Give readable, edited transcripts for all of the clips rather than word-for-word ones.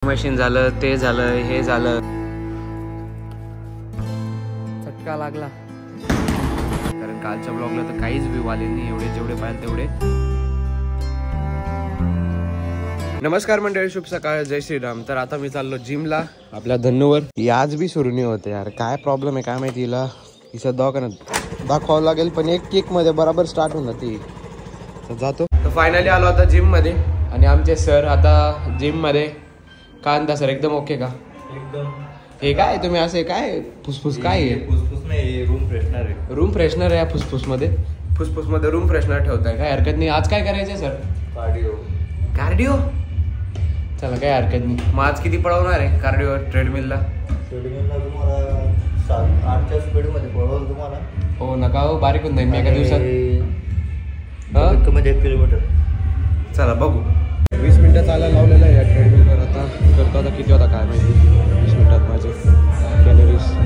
Machine झालं, ते झालं, हे झालं, चटका लागला. कारण कालच्या ब्लॉगला तर काहीच व्ह्यू आले नाही, एवढे जेवढे पाहिजे तेवढे. नमस्कार मंडळी, शुभ सकाळ, जय श्रीराम. तर आता मी चाललो जिमला आपल्या धन्नूवर. आज बी सुरू नाही होते यार, काय प्रॉब्लेम आहे काय माहिती. हिला दवाखान्यात दाखवावं लागेल, पण एक किक मध्ये बराबर स्टार्ट होऊन जाते. तर जातो. तर फायनली आलो आता जिम मध्ये आणि आमचे सर आता जिम मध्ये. काय म्हणता सर, एकदम ओके का? एकदम. हे काय तुम्ही असे काय फुसफुस काय आहे? फुसफुस नाही, रूम फ्रेशनर आहे. रूम फ्रेशनर आहे फुसफुस मध्ये रूम फ्रेशनर ठेवताय, काय हरकत नाही. आज काय करायचंय सर? कार्डिओ. चला काय हरकत नाही. मग आज किती पळवणार आहे कार्डिओ ट्रेडमिलला? तुम्हाला 7-8च्या स्पीडमध्ये पळवलं तुम्हाला. हो नका हो, बारीक होऊन जाईल मी एका दिवसात. 1 किलोमीटर. चला बघू. 20 मिनिटं चालायला लावलेलं आहे या ट्रेडमिलवर. आता करतो आता किती होता काय माहिती. 20 मिनिटात माझे कॅलरीज.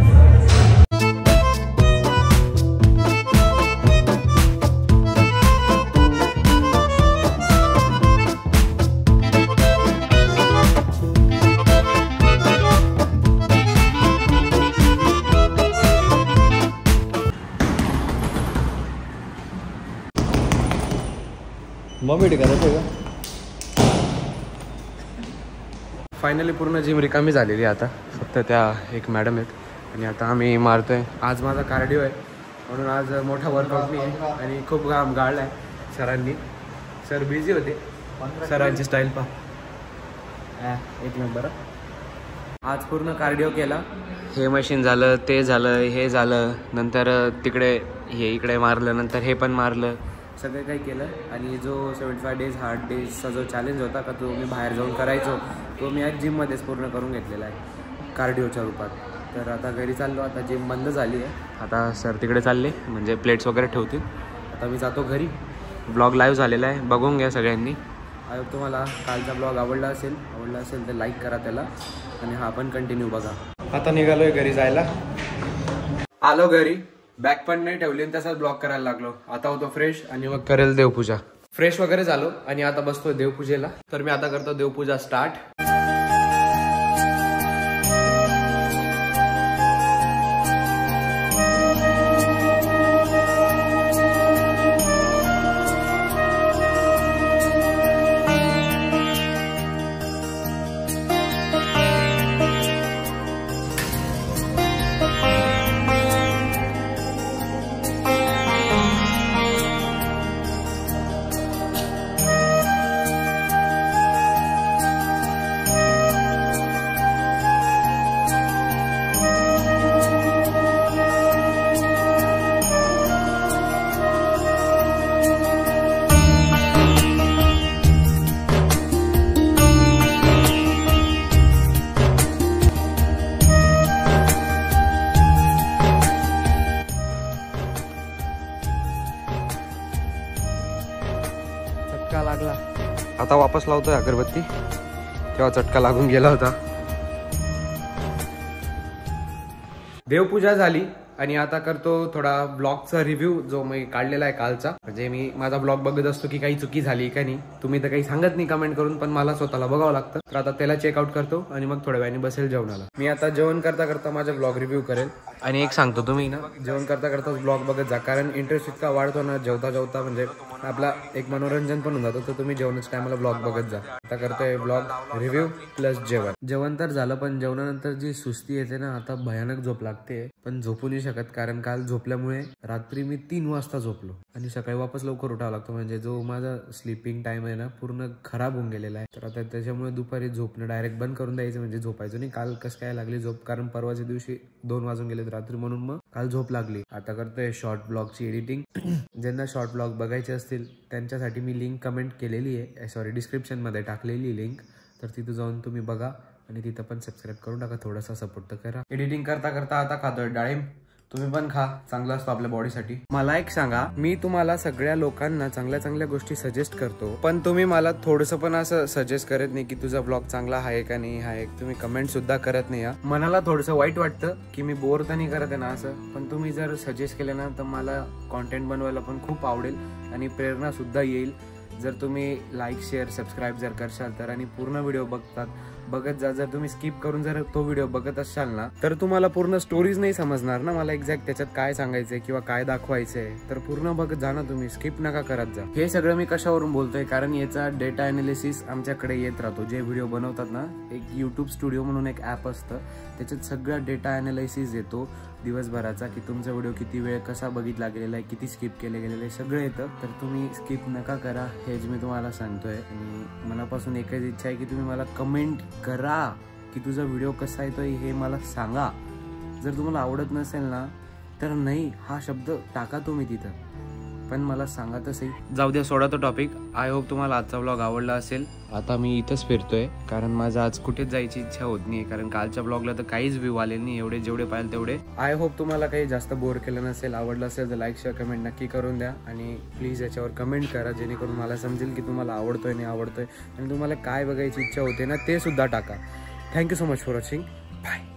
मम्मी करायचं का? फायनली पूर्ण जिम रिकामी झालेली आता. फक्त त्या एक मॅडम आहेत आणि आता आम्ही मारतोय. आज माझा कार्डिओ आहे म्हणून आज मोठा वर्कआउट नाही आहे आणि खूप घाम गाळला आहे सरांनी. सर बिझी होते. सरांची स्टाईल पहा, एक नंबर. आज पूर्ण कार्डिओ केला. हे मशीन झालं, ते झालं, हे झालं, नंतर तिकडे हे इकडे मारलं, नंतर हे पण मारलं, सगळं काही केलं. आणि जो 75 डेज हार्ड डेजचा जो चॅलेंज होता का, तो मी बाहेर जाऊन करायचो, तो मी आज जिममध्येच पूर्ण करून घेतलेला आहे कार्डिओच्या रूपात. तर आता घरी चाललो. आता जिम बंद झाली आहे. आता सर तिकडे चालले, म्हणजे प्लेट्स वगैरे ठेवतील. आता मी जातो घरी. ब्लॉग लाईव्ह झालेला आहे, बघून घ्या सगळ्यांनी. आय होप तुम्हाला कालचा ब्लॉग आवडला असेल तर लाईक करा त्याला आणि हा पण कंटिन्यू बघा. आता निघालोय घरी जायला. आलो घरी, बॅग पण नाही ठेवली आणि तसाच ब्लॉग करायला लागलो. आता होतो फ्रेश आणि मग करेल देवपूजा. फ्रेश वगैरे झालो आणि आता बसतोय देवपूजेला. तर मी आता करतो देवपूजा स्टार्ट. लागला. आता वापस लावतोय अगरबत्ती, तेव्हा चटका लागून गेला होता. देवपूजा झाली आणि आता करतो थोडा ब्लॉगचा रिव्ह्यू जो मी काढलेला आहे कालचा. म्हणजे मी माझा ब्लॉग बघत असतो की काही चुकी झाली का नाही. तुम्ही तर काही सांगत नाही कमेंट करून, पण मला स्वतःला बघावं लागतं. तर आता त्याला चेकआउट करतो आणि मग थोड्या वेळाने बसेल जेवणाला. मी आता जेवण करता करता माझा ब्लॉग रिव्ह्यू करेल. आणि एक सांगतो, तुम्ही ना जेवण करता करताच ब्लॉग बघत जा, कारण इंटरेस्ट इतका वाढतो ना जेवता म्हणजे आपला एक मनोरंजन पण होऊन जातो. तर तुम्ही जेवणाच्या टायमाला ब्लॉग बघत जा. आता करतोय ब्लॉग रिव्ह्यू प्लस जेवण तर झालं, पण जेवणानंतर जी सुस्ती येते ना, आता भयानक झोप लागते. पण झोपू नाही शकत, कारण काल झोपल्यामुळे रात्री मी 3 वाजता झोपलो आणि सकाळी वापस लवकर उठावं लागतो. म्हणजे जो माझा स्लीपिंग टाइम आहे ना, पूर्ण खराब होऊन गेलेला आहे. तर आता त्याच्यामुळे दुपारी झोपणं डायरेक्ट बंद करून द्यायचं, म्हणजे झोपायचं नाही. काल कसं काय लागली झोप, कारण परवाच्या दिवशी 2 वाजून गेले रात्री, म्हणून मग काल झोप लागली. आता करतोय शॉर्ट ब्लॉगची एडिटिंग. ज्यांना शॉर्ट ब्लॉग बघायचे असतील त्यांच्यासाठी मी लिंक कमेंट केलेली आहे, डिस्क्रिप्शन मध्ये टाकलेली लिंक. तर तिथं जाऊन तुम्ही बघा आणि तिथं पण सबस्क्राईब करून टाका, थोडासा सपोर्ट तर करा. एडिटिंग करता करता आता खातोय डाळिंब. तुम्ही पण खा, चांगला असतो आपल्या बॉडीसाठी. मला एक सांगा, मी तुम्हाला सगळ्या लोकांना चांगल्या चांगल्या गोष्टी सजेस्ट करतो, पण तुम्ही मला थोडंसं पण असं सजेस्ट करत नाही की तुझा ब्लॉग चांगला आहे का नाही आहे. तुम्ही कमेंट सुद्धा करत नाही. मनाला थोडंसं वाईट वाटतं की मी बोर तर नाही करत आहे ना असं. पण तुम्ही जर सजेस्ट केलं ना तर मला कॉन्टेंट बनवायला पण खूप आवडेल आणि प्रेरणा सुद्धा येईल. जर तुम्ही लाईक शेअर सबस्क्राईब जर करशाल तर, आणि पूर्ण व्हिडिओ बघतात बघत जा. जर तुम्ही स्किप करून जर तो व्हिडिओ बघत असाल ना तर तुम्हाला पूर्ण स्टोरीज नाही समजणार ना, मला एक्झॅक्ट त्याच्यात काय सांगायचंय किंवा काय दाखवायचंय. तर पूर्ण बघत जा ना तुम्ही, स्किप नका करत जा. हे सगळं मी कशावरून बोलतोय, कारण याचा डेटा अनालिसिस आमच्याकडे येत राहतो. जे व्हिडिओ बनवतात ना, एक युट्यूब स्टुडिओ म्हणून एक ऍप असतं, त्याच्यात सगळा डेटा अनालिसिस येतो दिवसभराचा, की तुमचा व्हिडिओ किती वेळ कसा बघितला गेलेला आहे, किती स्किप केले गेलेले आहे, सगळं येतं. तर तुम्ही स्किप नका करा, हेच मी तुम्हाला सांगतोय. आणि मनापासून एकच इच्छा आहे की तुम्ही मला कमेंट करा की तुझा व्हिडिओ कसा येतोय हे मला सांगा. जर तुम्हाला आवडत नसेल ना तर नाही हा शब्द टाका तुम्ही तिथं, पण मला सांगा तसंही. जाऊ द्या, सोडा तो टॉपिक. आय होप तुम्हाला आजचा व्लॉग आवडला असेल. आता मी इथंच फिरतोय कारण माझं आज कुठेच जायची इच्छा होत नाही, कारण कालच्या ब्लॉगला तर काहीच व्ह्यू आले नाही, एवढे जेवढे पाहिजे तेवढे. आय होप तुम्हाला काही जास्त बोर केलं नसेल. आवडलं असेल तर लाईक शेअर कमेंट नक्की करून द्या आणि प्लीज याच्यावर कमेंट करा, जेणेकरून मला समजेल की तुम्हाला आवडतोय नाही आवडतोय, आणि तुम्हाला काय बघायची इच्छा होते ना ते सुद्धा टाका. Thank you so much for watching. Bye.